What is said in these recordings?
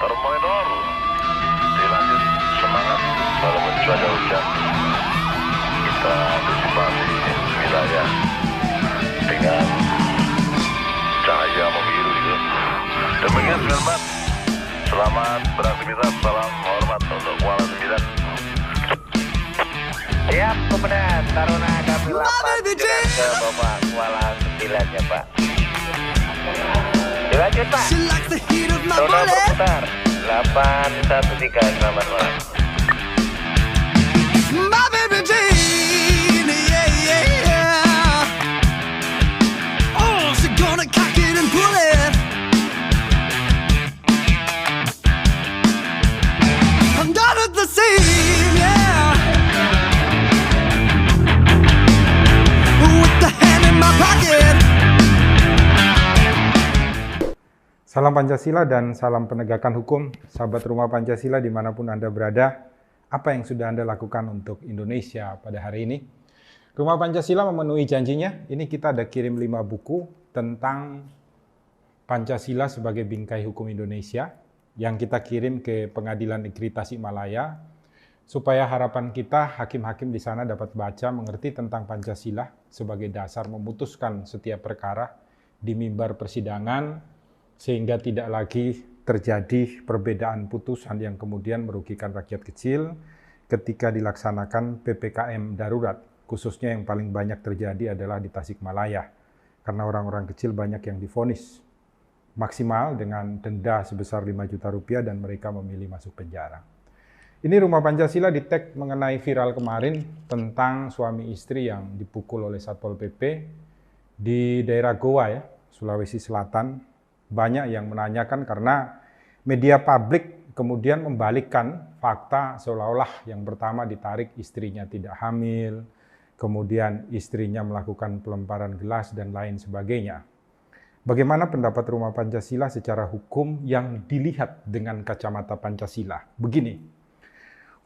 Termometer dilanjut semangat walaupun cuaca hujan, kita antisipasi wilayah dengan cahaya membiru itu. Demikian 94, selamat beraktivitas, salam hormat untuk Kuala 9. Siap, Komandan Taruna kami 8 ke Bapak Kuala 9 ya Pak. Dilanjut Pak. Zona berputar 813, selamat malam. My baby Jane, yeah. Oh, she gonna cock it and pull it. I'm done at the scene, yeah. With the hand in my pocket. Salam Pancasila dan salam penegakan hukum, sahabat Rumah Pancasila dimanapun Anda berada. Apa yang sudah Anda lakukan untuk Indonesia pada hari ini? Rumah Pancasila memenuhi janjinya. Ini kita ada kirim 5 buku tentang Pancasila sebagai bingkai hukum Indonesia yang kita kirim ke Pengadilan Negeri Tasikmalaya supaya harapan kita hakim-hakim di sana dapat baca, mengerti tentang Pancasila sebagai dasar memutuskan setiap perkara di mimbar persidangan, sehingga tidak lagi terjadi perbedaan putusan yang kemudian merugikan rakyat kecil ketika dilaksanakan PPKM darurat. Khususnya yang paling banyak terjadi adalah di Tasikmalaya, karena orang-orang kecil banyak yang divonis maksimal dengan denda sebesar 5 juta rupiah dan mereka memilih masuk penjara. Ini Rumah Pancasila di-tag mengenai viral kemarin tentang suami istri yang dipukul oleh Satpol PP di daerah Goa ya, Sulawesi Selatan. Banyak yang menanyakan karena media publik kemudian membalikkan fakta seolah-olah yang pertama ditarik istrinya tidak hamil, kemudian istrinya melakukan pelemparan gelas dan lain sebagainya. Bagaimana pendapat Rumah Pancasila secara hukum yang dilihat dengan kacamata Pancasila? Begini,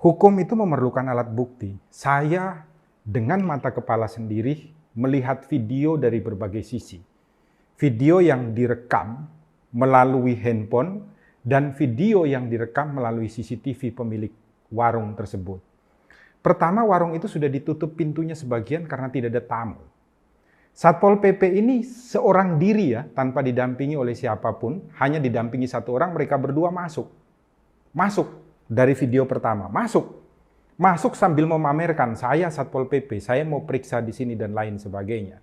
hukum itu memerlukan alat bukti. Saya dengan mata kepala sendiri melihat video dari berbagai sisi. Video yang direkam melalui handphone dan video yang direkam melalui CCTV pemilik warung tersebut. Pertama, warung itu sudah ditutup pintunya sebagian karena tidak ada tamu. Satpol PP ini seorang diri ya, tanpa didampingi oleh siapapun, hanya didampingi satu orang, mereka berdua masuk. Masuk dari video pertama, masuk. Masuk sambil memamerkan, saya Satpol PP, saya mau periksa di sini dan lain sebagainya.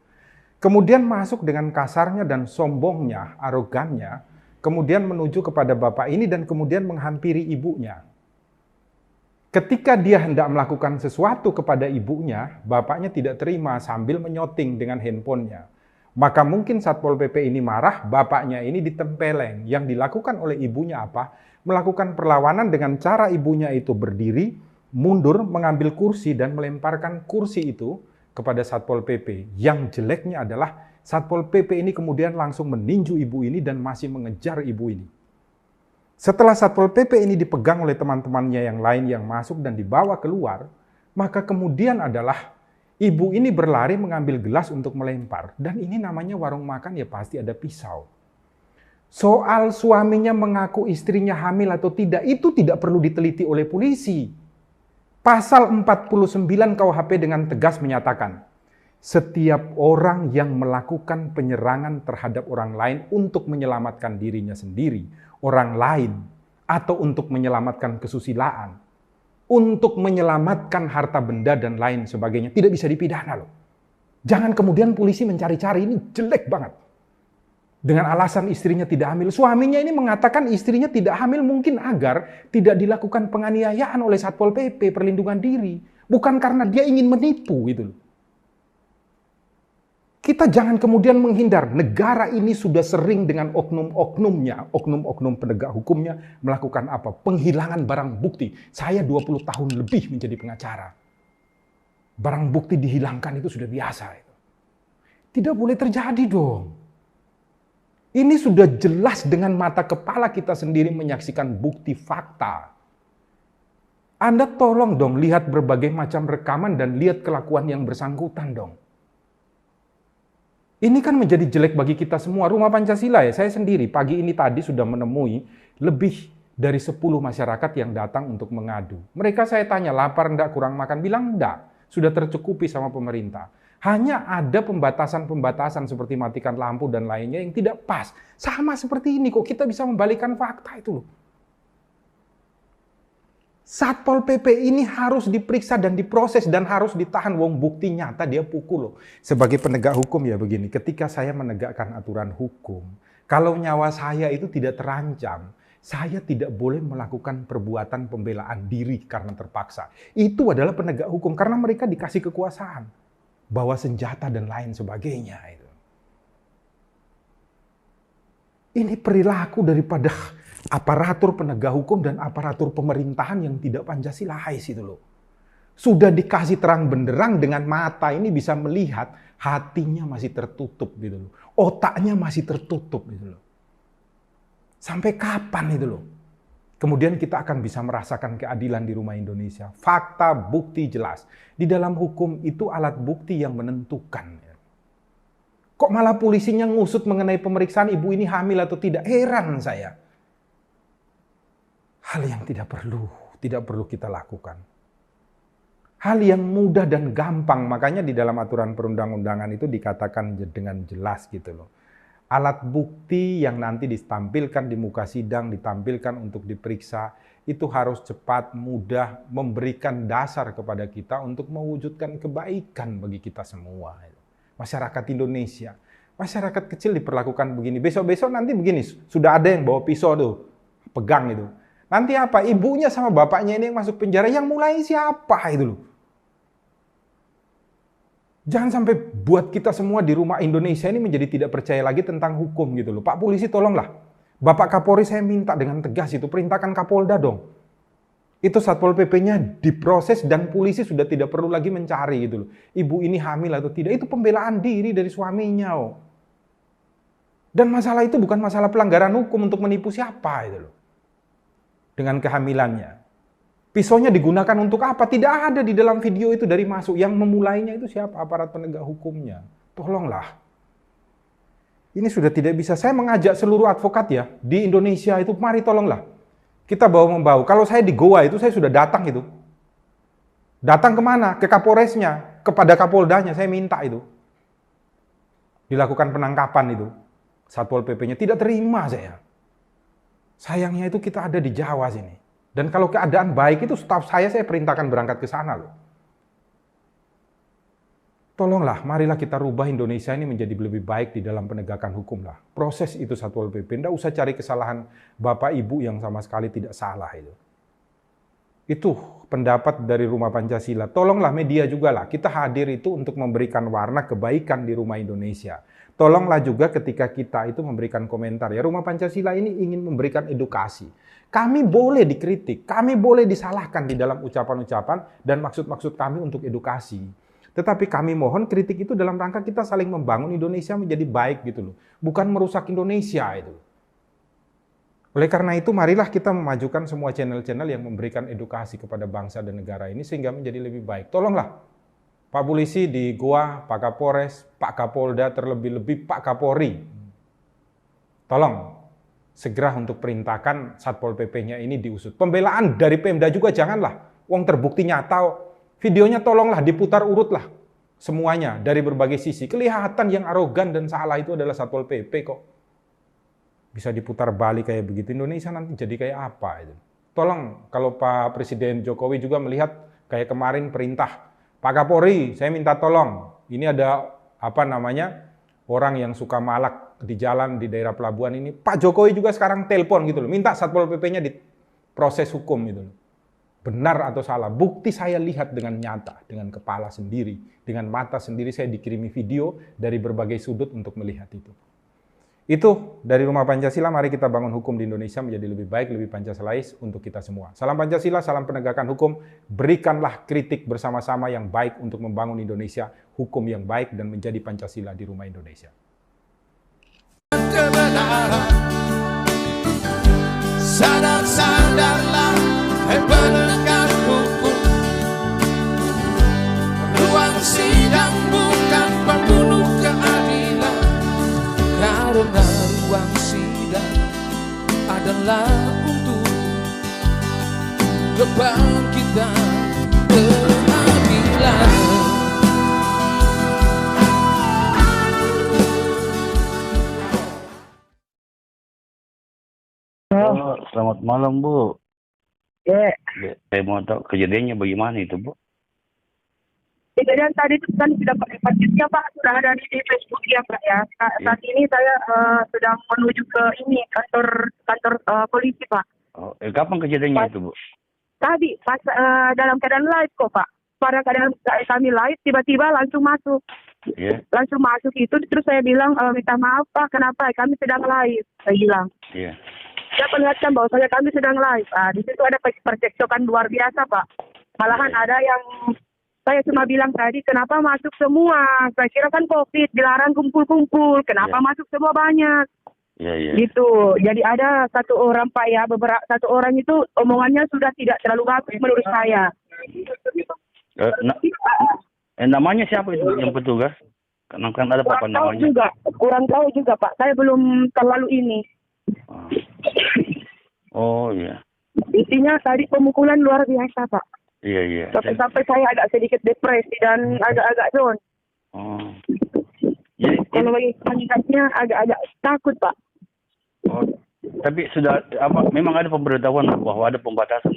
Kemudian masuk dengan kasarnya dan sombongnya, arogannya, kemudian menuju kepada bapak ini dan kemudian menghampiri ibunya. Ketika dia hendak melakukan sesuatu kepada ibunya, bapaknya tidak terima sambil menyoting dengan handphonenya. Maka mungkin Satpol PP ini marah, bapaknya ini ditempeleng. Yang dilakukan oleh ibunya apa? Melakukan perlawanan dengan cara ibunya itu berdiri, mundur, mengambil kursi dan melemparkan kursi itu kepada Satpol PP. Yang jeleknya adalah Satpol PP ini kemudian langsung meninju ibu ini dan masih mengejar ibu ini. Setelah Satpol PP ini dipegang oleh teman-temannya yang lain yang masuk dan dibawa keluar, maka kemudian adalah ibu ini berlari mengambil gelas untuk melempar. Dan ini namanya warung makan ya pasti ada pisau. Soal suaminya mengaku istrinya hamil atau tidak, itu tidak perlu diteliti oleh polisi. Pasal 49 KUHP dengan tegas menyatakan, setiap orang yang melakukan penyerangan terhadap orang lain untuk menyelamatkan dirinya sendiri, orang lain, atau untuk menyelamatkan kesusilaan, untuk menyelamatkan harta benda dan lain sebagainya, tidak bisa dipidana loh. Jangan kemudian polisi mencari-cari, ini jelek banget. Dengan alasan istrinya tidak hamil. Suaminya ini mengatakan istrinya tidak hamil mungkin agar tidak dilakukan penganiayaan oleh Satpol PP, perlindungan diri. Bukan karena dia ingin menipu gitu loh. Kita jangan kemudian menghindar. Negara ini sudah sering dengan oknum-oknumnya, oknum-oknum penegak hukumnya melakukan apa? Penghilangan barang bukti. Saya 20 tahun lebih menjadi pengacara. Barang bukti dihilangkan itu sudah biasa. Tidak boleh terjadi dong. Ini sudah jelas dengan mata kepala kita sendiri menyaksikan bukti fakta. Anda tolong dong lihat berbagai macam rekaman dan lihat kelakuan yang bersangkutan dong. Ini kan menjadi jelek bagi kita semua. Rumah Pancasila ya, saya sendiri pagi ini tadi sudah menemui lebih dari 10 masyarakat yang datang untuk mengadu. Mereka saya tanya, lapar enggak, kurang makan? Bilang enggak, sudah tercukupi sama pemerintah. Hanya ada pembatasan-pembatasan seperti matikan lampu dan lainnya yang tidak pas. Sama seperti ini kok, kita bisa membalikan fakta itu loh. Satpol PP ini harus diperiksa dan diproses dan harus ditahan. Wong bukti nyata dia pukul loh. Sebagai penegak hukum ya begini, ketika saya menegakkan aturan hukum, kalau nyawa saya itu tidak terancam, saya tidak boleh melakukan perbuatan pembelaan diri karena terpaksa. Itu adalah penegak hukum karena mereka dikasih kekuasaan, bawa senjata dan lain sebagainya. Ini perilaku daripada aparatur penegak hukum dan aparatur pemerintahan yang tidak Pancasilais itu loh. Sudah dikasih terang benderang dengan mata ini bisa melihat, hatinya masih tertutup gitu loh. Otaknya masih tertutup gitu loh. Sampai kapan itu loh? Kemudian kita akan bisa merasakan keadilan di rumah Indonesia. Fakta, bukti jelas. Di dalam hukum itu alat bukti yang menentukan. Kok malah polisinya ngusut mengenai pemeriksaan ibu ini hamil atau tidak? Heran saya. Hal yang tidak perlu kita lakukan. Hal yang mudah dan gampang, makanya di dalam aturan perundang-undangan itu dikatakan dengan jelas gitu loh. Alat bukti yang nanti ditampilkan di muka sidang, ditampilkan untuk diperiksa, itu harus cepat, mudah, memberikan dasar kepada kita untuk mewujudkan kebaikan bagi kita semua. Masyarakat Indonesia, masyarakat kecil diperlakukan begini, besok-besok nanti begini, sudah ada yang bawa pisau tuh, pegang itu. Nanti apa? Ibunya sama bapaknya ini yang masuk penjara, yang mulai siapa itu loh. Jangan sampai buat kita semua di rumah Indonesia ini menjadi tidak percaya lagi tentang hukum gitu loh. Pak polisi tolonglah. Bapak Kapolri saya minta dengan tegas itu, perintahkan Kapolda dong. Itu Satpol PP-nya diproses dan polisi sudah tidak perlu lagi mencari gitu loh. Ibu ini hamil atau tidak, itu pembelaan diri dari suaminya. Oh. Dan masalah itu bukan masalah pelanggaran hukum untuk menipu siapa itu loh. Dengan kehamilannya. Pisaunya digunakan untuk apa? Tidak ada di dalam video itu dari masuk. Yang memulainya itu siapa? Aparat penegak hukumnya. Tolonglah. Ini sudah tidak bisa. Saya mengajak seluruh advokat ya, di Indonesia itu, mari tolonglah. Kita bawa-membawa. Kalau saya di Goa itu, saya sudah datang itu. Datang kemana? Ke Kapolresnya, kepada Kapoldanya, saya minta itu. Dilakukan penangkapan itu. Satpol PP-nya tidak terima saya. Sayangnya itu kita ada di Jawa sini. Dan kalau keadaan baik itu staf saya perintahkan berangkat ke sana loh. Tolonglah, marilah kita rubah Indonesia ini menjadi lebih baik di dalam penegakan hukum lah. Proses itu Satpol PP. Nggak usah cari kesalahan Bapak Ibu yang sama sekali tidak salah itu. Itu pendapat dari Rumah Pancasila. Tolonglah media juga lah. Kita hadir itu untuk memberikan warna kebaikan di rumah Indonesia. Tolonglah juga ketika kita itu memberikan komentar. Ya, Rumah Pancasila ini ingin memberikan edukasi. Kami boleh dikritik, kami boleh disalahkan di dalam ucapan-ucapan dan maksud-maksud kami untuk edukasi. Tetapi kami mohon kritik itu dalam rangka kita saling membangun Indonesia menjadi baik gitu loh. Bukan merusak Indonesia itu. Oleh karena itu marilah kita memajukan semua channel-channel yang memberikan edukasi kepada bangsa dan negara ini sehingga menjadi lebih baik. Tolonglah Pak Polisi di Goa, Pak Kapolres, Pak Kapolda, terlebih-lebih Pak Kapolri. Tolong segera untuk perintahkan Satpol PP-nya ini diusut. Pembelaan dari Pemda juga janganlah. Wong terbukti nyata. Videonya tolonglah diputar urutlah semuanya dari berbagai sisi. Kelihatan yang arogan dan salah itu adalah Satpol PP kok. Bisa diputar balik kayak begitu. Indonesia nanti jadi kayak apa itu? Tolong kalau Pak Presiden Jokowi juga melihat kayak kemarin perintah Pak Kapolri, saya minta tolong. Ini ada orang yang suka malak di jalan di daerah pelabuhan ini. Pak Jokowi juga sekarang telepon gitu loh. Minta Satpol PP-nya diproses hukum gitu loh. Benar atau salah, bukti saya lihat dengan nyata, dengan kepala sendiri, dengan mata sendiri saya dikirimi video dari berbagai sudut untuk melihat itu. Itu dari Rumah Pancasila, mari kita bangun hukum di Indonesia menjadi lebih baik, lebih Pancasilais untuk kita semua. Salam Pancasila, salam penegakan hukum, berikanlah kritik bersama-sama yang baik untuk membangun Indonesia, hukum yang baik dan menjadi Pancasila di rumah Indonesia. Sadar-sadarlah, hai penegak hukum. Ruang sidang bukan pembunuh keadilan, karena ruang sidang adalah untuk kebangkitan keadilan. Oh, selamat malam, Bu. Ya, Saya mau tahu kejadiannya bagaimana itu, Bu? kejadian tadi itu kan sudah pakai pajaknya Pak, sudah ada di Facebook ya Pak ya. Saat ini saya sedang menuju ke ini kantor polisi Pak. Oh, kapan kejadiannya itu, Bu? Tadi pas dalam keadaan live kok Pak. Pada keadaan kami live tiba-tiba langsung masuk. Iya. Langsung masuk itu terus saya bilang minta maaf Pak, kenapa? Kami sedang live. Saya bilang. Iya. Saya perlihatkan bahwa kami sedang live. Di situ ada percekcokan luar biasa Pak. Malahan ada yang saya cuma bilang tadi, kenapa masuk semua? Saya kira kan COVID, dilarang kumpul-kumpul. Kenapa masuk semua banyak? Iya, iya. Gitu. Jadi ada satu orang Pak ya, satu orang itu omongannya sudah tidak terlalu bagus menurut saya. Namanya siapa itu yang petugas? Kan ada apa namanya? Kurang tahu juga Pak. Saya belum terlalu ini. Oh iya. Intinya tadi pemukulan luar biasa Pak. Iya, iya. Sampai saya agak sedikit depresi dan agak-agak down. Oh. Jadi, Kalau bagi kandidatnya agak-agak takut Pak. oh, tapi sudah memang ada pemberitahuan bahwa ada pembatasan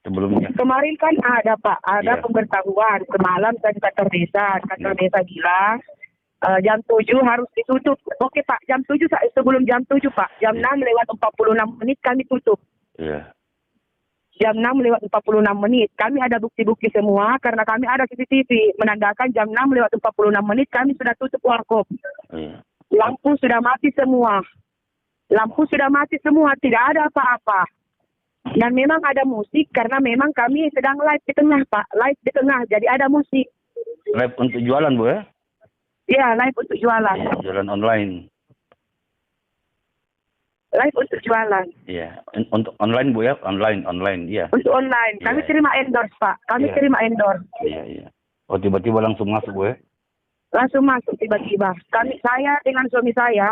sebelumnya. Kemarin kan ada Pak, ada Iya. pemberitahuan. Semalam saya di kantor desa bilang jam 7 harus ditutup. Oke Pak, jam 7 sebelum jam 7 Pak, jam 6 lewat 46 menit kami tutup. Iya. Jam 6 lewat 46 menit. Kami ada bukti-bukti semua karena kami ada CCTV menandakan jam 6 lewat 46 menit kami sudah tutup warkop. Iya. Lampu sudah mati semua. Tidak ada apa-apa. Dan memang ada musik karena memang kami sedang live di tengah Pak, live di tengah. Jadi ada musik. Live untuk jualan, Bu ya? Iya, live untuk jualan. Iya, jualan online. Live untuk jualan. Iya, untuk online, Bu ya? Online, iya. Untuk online. Kami Iya. terima endorse Pak. Kami Iya. terima endorse. Iya, iya. Oh, tiba-tiba langsung masuk, Bu ya? Langsung masuk tiba-tiba. Saya dengan suami saya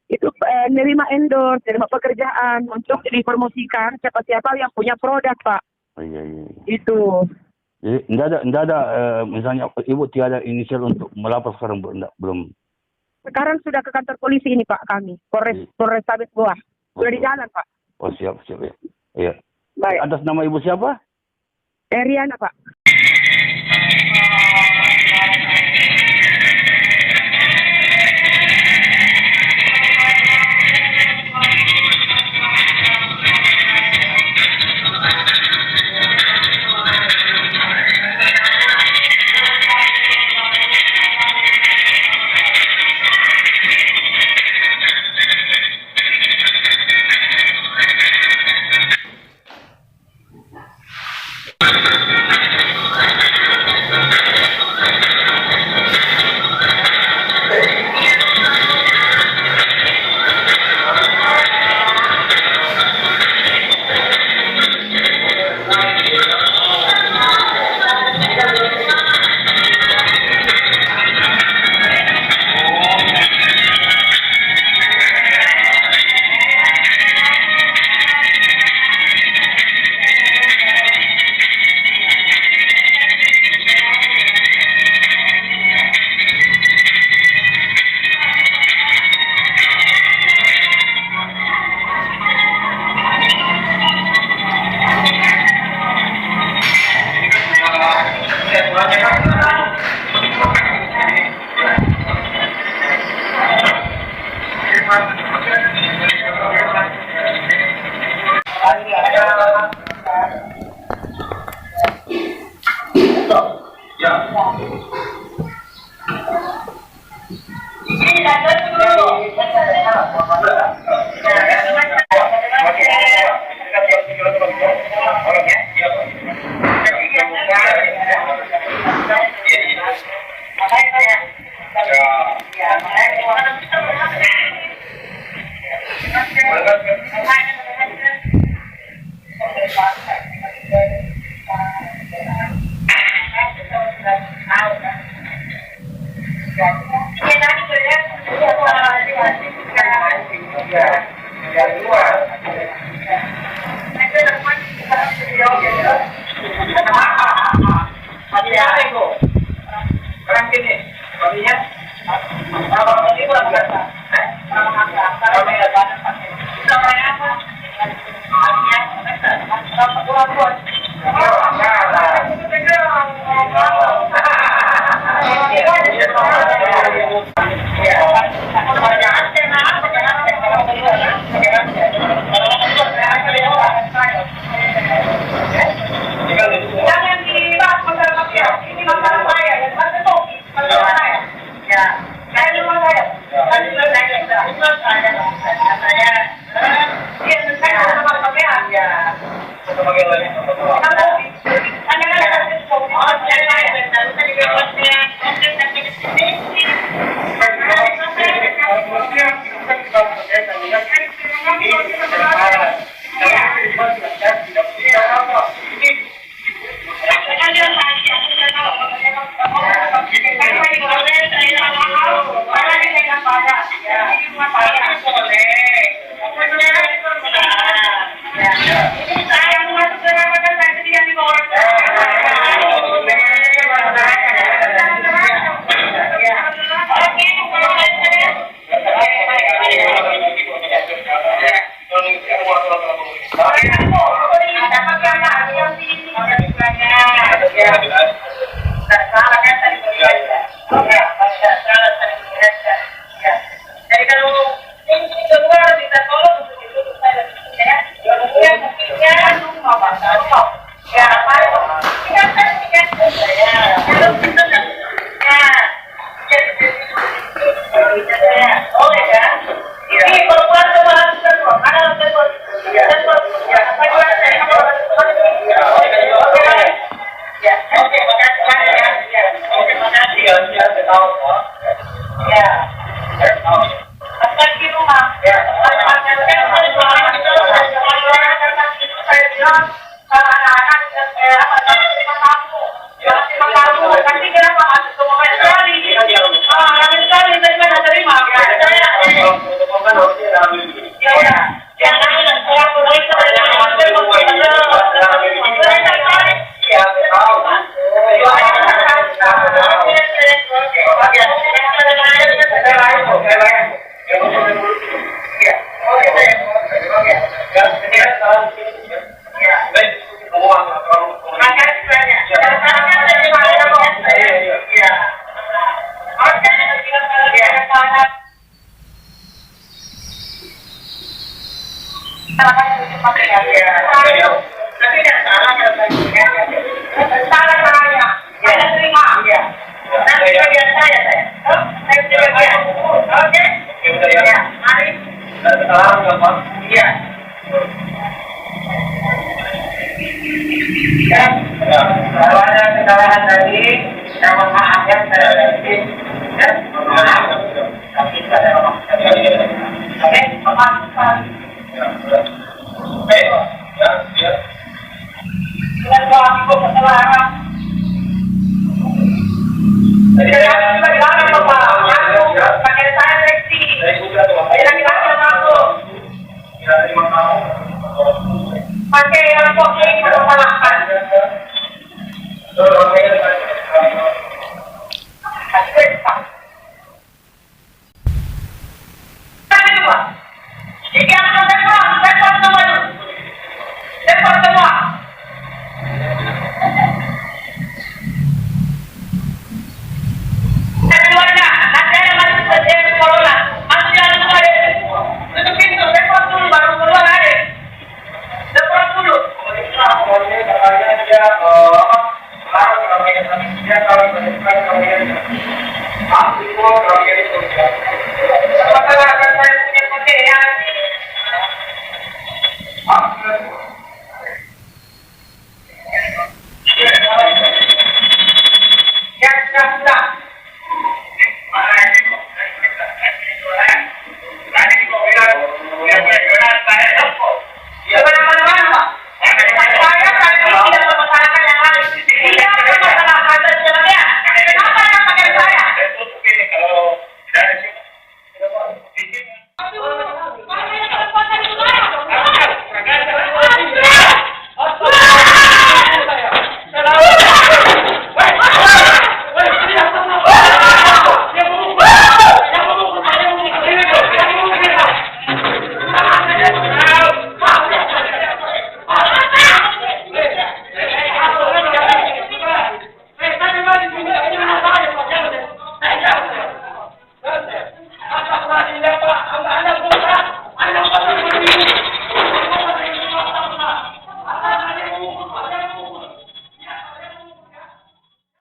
itu nerima endorse, nerima pekerjaan untuk dipromosikan siapa-siapa yang punya produk Pak. Oh, iya, iya. Itu. Jadi enggak ada misalnya Ibu tiada inisial untuk melapor sekarang, Bu? Enggak, belum. Sekarang sudah ke kantor polisi ini Pak kami. Polrestabes Goa. Sudah di jalan Pak. Oh, siap ya. Iya. Baik. Atas nama Ibu siapa? Eriana Pak. Jangan dibahas masalah mafia. Ini masalah saya. Masalah itu masalah saya. Ya, saya di rumah saya. Saya di rumah saya. Dia saya sama mafia. Ya. Sebagai lagi. Anda kan ada sesuatu. Oh, saya tadi bebasnya. Jadi kalau ini keluar bisa tolong untuk itu saya ya. Yang mungkinnya rumah pasar. Ya, baik. Kita kan saya. Kalau kita ya. Oh ya. Ini perempuan semua ada perempuan. Ya. Ya, oke, makasih banyak ya. Oke, makasih ya. Ya. Di rumah. Ya. Saya bilang anak-anak tapi kenapa masuk ke mobil sekali? Ramai sekali, saya tidak terima. Ya. Kalau ada kesalahan tadi, saya mohon maaf ya, saya sedikit ya, maaf, tapi ada orang oke, maaf. Ya. Dengan suamiku kesalahan. Jadi saya bilang Bapak, masuk, pakai saya seksi. Jadi laki-laki yang masuk. Pakai yang kok ini kesalahan.